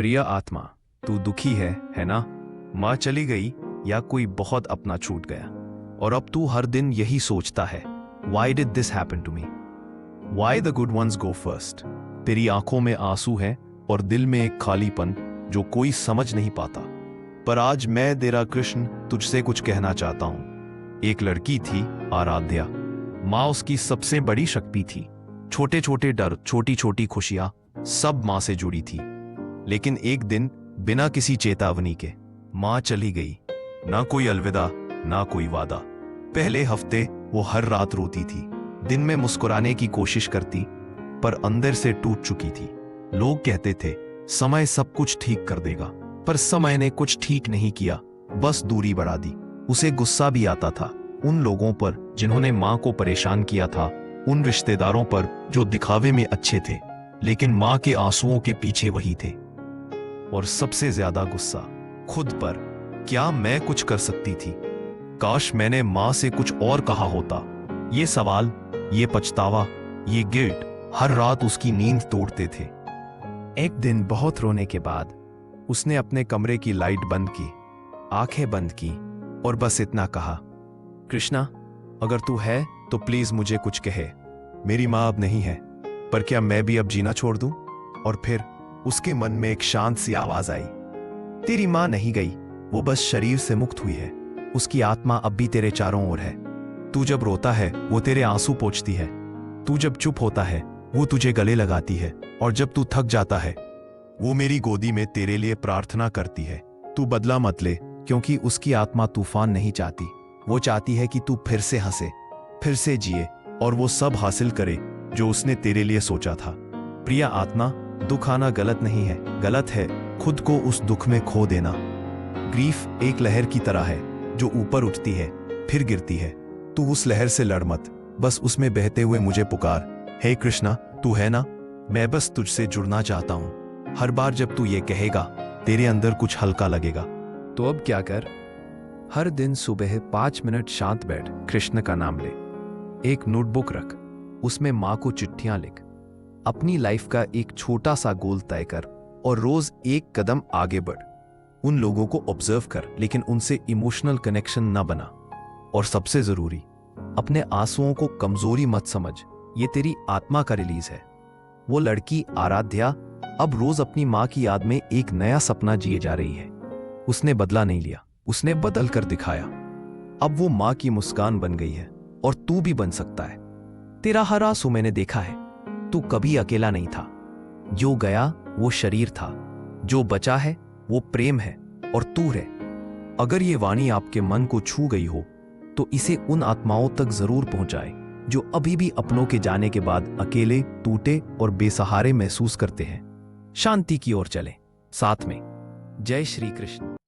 प्रिय आत्मा, तू दुखी है ना? माँ चली गई या कोई बहुत अपना छूट गया, और अब तू हर दिन यही सोचता है, Why did this happen to me? Why the good ones go first? तेरी आंखों में आंसू है और दिल में एक खालीपन जो कोई समझ नहीं पाता। पर आज मैं तेरा कृष्ण तुझसे कुछ कहना चाहता हूं। एक लड़की थी, आराध्या। माँ उसकी सबसे बड़ी शक्ति थी। छोटे छोटे डर, छोटी छोटी खुशियां, सब माँ से जुड़ी थी। लेकिन एक दिन बिना किसी चेतावनी के माँ चली गई। ना कोई अलविदा, ना कोई वादा। पहले हफ्ते वो हर रात रोती थी, दिन में मुस्कुराने की कोशिश करती, पर अंदर से टूट चुकी थी। लोग कहते थे समय सब कुछ ठीक कर देगा, पर समय ने कुछ ठीक नहीं किया, बस दूरी बढ़ा दी। उसे गुस्सा भी आता था उन लोगों पर जिन्होंने माँ को परेशान किया था, उन रिश्तेदारों पर जो दिखावे में अच्छे थे लेकिन माँ के आंसुओं के पीछे वही थे। और सबसे ज्यादा गुस्सा खुद पर। क्या मैं कुछ कर सकती थी? काश मैंने माँ से कुछ और कहा होता। ये सवाल, ये पछतावा, ये गिल्ट हर रात उसकी नींद तोड़ते थे। एक दिन बहुत रोने के बाद उसने अपने कमरे की लाइट बंद की, आंखें बंद की और बस इतना कहा, कृष्णा, अगर तू है तो प्लीज मुझे कुछ कहे। मेरी माँ अब नहीं है, पर क्या मैं भी अब जीना छोड़ दूं? और फिर उसके मन में एक शांत सी आवाज आई, तेरी माँ नहीं गई, वो बस शरीर से मुक्त हुई है। उसकी आत्मा अब भी तेरे चारों ओर है। तू जब रोता है वो तेरे आंसू पोंछती है, तू जब चुप होता है वो तुझे गले लगाती है, और जब तू थक जाता है वो मेरी गोदी में तेरे लिए प्रार्थना करती है। तू बदला मत ले, क्योंकि उसकी आत्मा तूफान नहीं चाहती। वो चाहती है कि तू फिर से हंसे, फिर से जिए और वो सब हासिल करे जो उसने तेरे लिए सोचा था। प्रिय आत्मा, दुख आना गलत नहीं है, गलत है खुद को उस दुख में खो देना। ग्रीफ एक लहर की तरह है जो ऊपर उठती है फिर गिरती है। तू उस लहर से लड़ मत, बस उसमें बहते हुए मुझे पुकार, हे कृष्णा, तू है ना? मैं बस तुझसे जुड़ना चाहता हूं। हर बार जब तू ये कहेगा तेरे अंदर कुछ हल्का लगेगा। तो अब क्या कर, हर दिन सुबह 5 मिनट शांत बैठ, कृष्ण का नाम ले। एक नोटबुक रख, उसमें माँ को चिट्ठियां लिख। अपनी लाइफ का एक छोटा सा गोल तय कर और रोज एक कदम आगे बढ़। उन लोगों को ऑब्जर्व कर, लेकिन उनसे इमोशनल कनेक्शन ना बना। और सबसे जरूरी, अपने आंसुओं को कमजोरी मत समझ, ये तेरी आत्मा का रिलीज है। वो लड़की आराध्या अब रोज अपनी माँ की याद में एक नया सपना जिए जा रही है। उसने बदला नहीं लिया, उसने बदल कर दिखाया। अब वो माँ की मुस्कान बन गई है, और तू भी बन सकता है। तेरा हर आंसू मैंने देखा है, तू कभी अकेला नहीं था। जो गया वो शरीर था, जो बचा है वो प्रेम है, और तू है। अगर ये वाणी आपके मन को छू गई हो तो इसे उन आत्माओं तक जरूर पहुंचाए जो अभी भी अपनों के जाने के बाद अकेले, टूटे और बेसहारे महसूस करते हैं। शांति की ओर चलें साथ में। जय श्री कृष्ण।